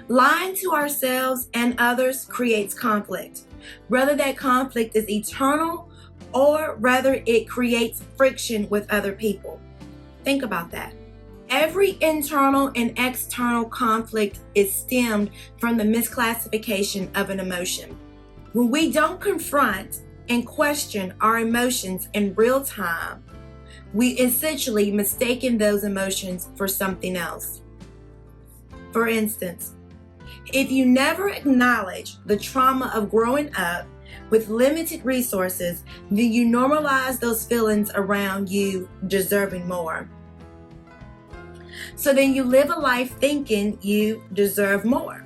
Lying to ourselves and others creates conflict. Whether that conflict is eternal or whether it creates friction with other people. Think about that. Every internal and external conflict is stemmed from the misclassification of an emotion. When we don't confront and question our emotions in real time, we essentially mistaken those emotions for something else. For instance, if you never acknowledge the trauma of growing up with limited resources, then you normalize those feelings around you deserving more. So then you live a life thinking you deserve more,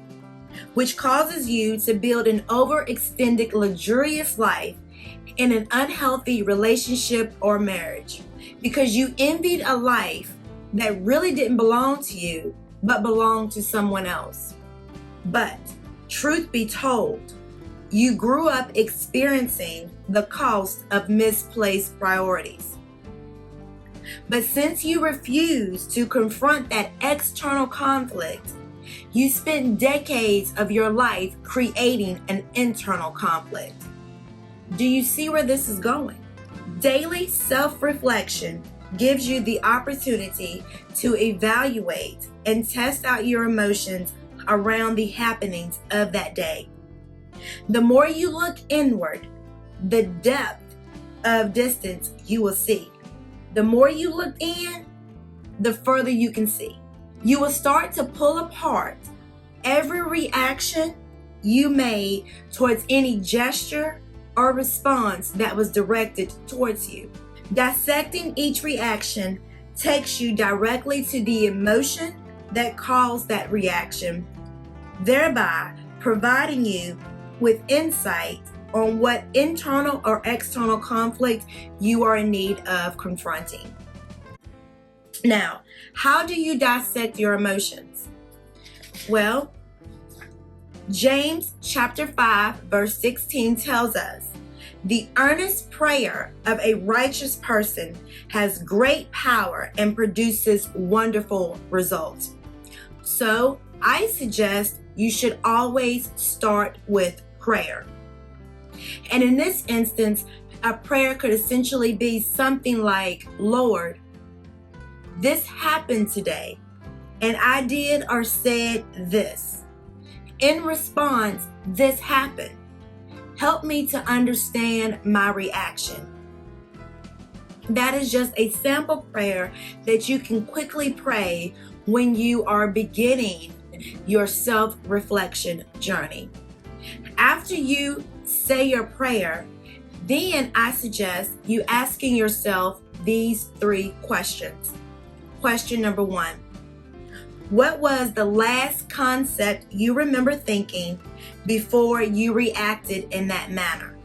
which causes you to build an overextended, luxurious life in an unhealthy relationship or marriage because you envied a life that really didn't belong to you, but belonged to someone else. But truth be told, you grew up experiencing the cost of misplaced priorities. But since you refuse to confront that external conflict, you spent decades of your life creating an internal conflict. Do you see where this is going? Daily self-reflection gives you the opportunity to evaluate and test out your emotions around the happenings of that day. The more you look inward, the depth of distance you will see. The more you look in, the further you can see. You will start to pull apart every reaction you made towards any gesture or response that was directed towards you. Dissecting each reaction takes you directly to the emotion that caused that reaction, thereby providing you with insight on what internal or external conflict you are in need of confronting. Now, how do you dissect your emotions? Well, James chapter 5, verse 16 tells us, "The earnest prayer of a righteous person has great power and produces wonderful results." So, I suggest you should always start with prayer. And in this instance, a prayer could essentially be something like, "Lord, this happened today, and I did or said this. In response, this happened. Help me to understand my reaction." That is just a sample prayer that you can quickly pray when you are beginning your self-reflection journey. After you say your prayer, then I suggest you asking yourself these 3 questions. Question number 1. What was the last concept you remember thinking before you reacted in that manner?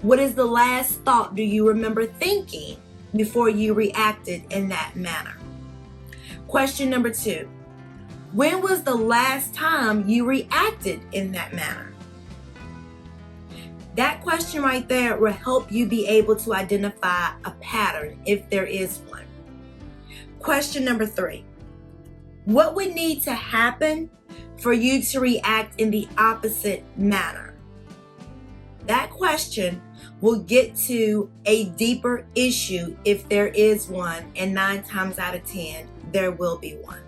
What is the last thought do you remember thinking before you reacted in that manner? Question number 2. When was the last time you reacted in that manner? That question right there will help you be able to identify a pattern if there is one. Question number 3. What would need to happen for you to react in the opposite manner? That question will get to a deeper issue if there is one, and 9 times out of 10, there will be one.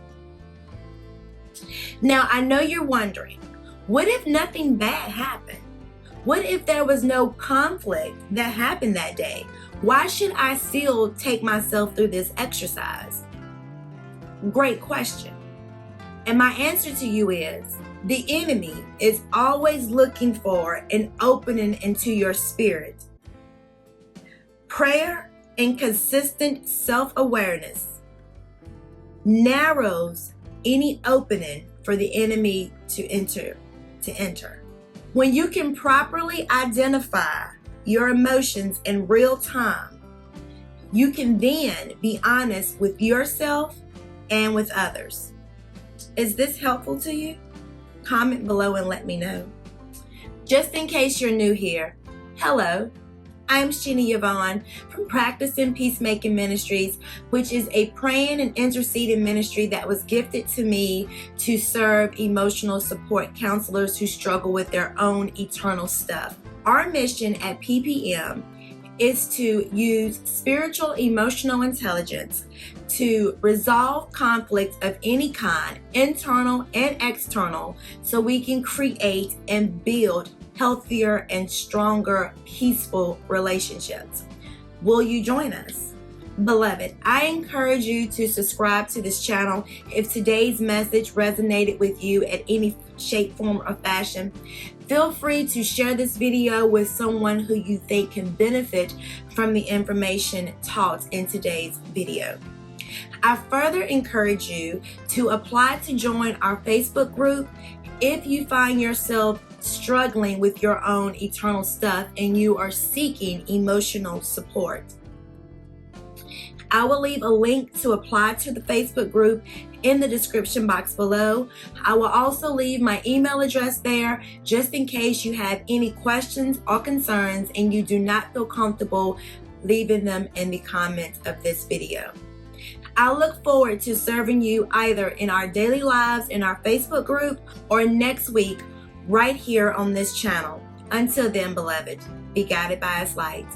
Now, I know you're wondering, what if nothing bad happened? What if there was no conflict that happened that day? Why should I still take myself through this exercise? Great question. And my answer to you is, the enemy is always looking for an opening into your spirit. Prayer and consistent self-awareness narrows any opening for the enemy to enter. When you can properly identify your emotions in real time, you can then be honest with yourself and with others. Is this helpful to you? Comment below and let me know. Just in case you're new here, hello, I'm Sheena Yvonne from Practicing Peacemaking Ministries, which is a praying and interceding ministry that was gifted to me to serve emotional support counselors who struggle with their own eternal stuff. Our mission at PPM is to use spiritual emotional intelligence to resolve conflict of any kind, internal and external, so we can create and build healthier and stronger, peaceful relationships. Will you join us? Beloved, I encourage you to subscribe to this channel if today's message resonated with you at any shape, form, or fashion. Feel free to share this video with someone who you think can benefit from the information taught in today's video. I further encourage you to apply to join our Facebook group if you find yourself struggling with your own eternal stuff and you are seeking emotional support. I will leave a link to apply to the Facebook group in the description box below. I will also leave my email address there just in case you have any questions or concerns and you do not feel comfortable leaving them in the comments of this video. I look forward to serving you either in our daily lives in our Facebook group or next week right here on this channel. Until then, beloved, be guided by His light.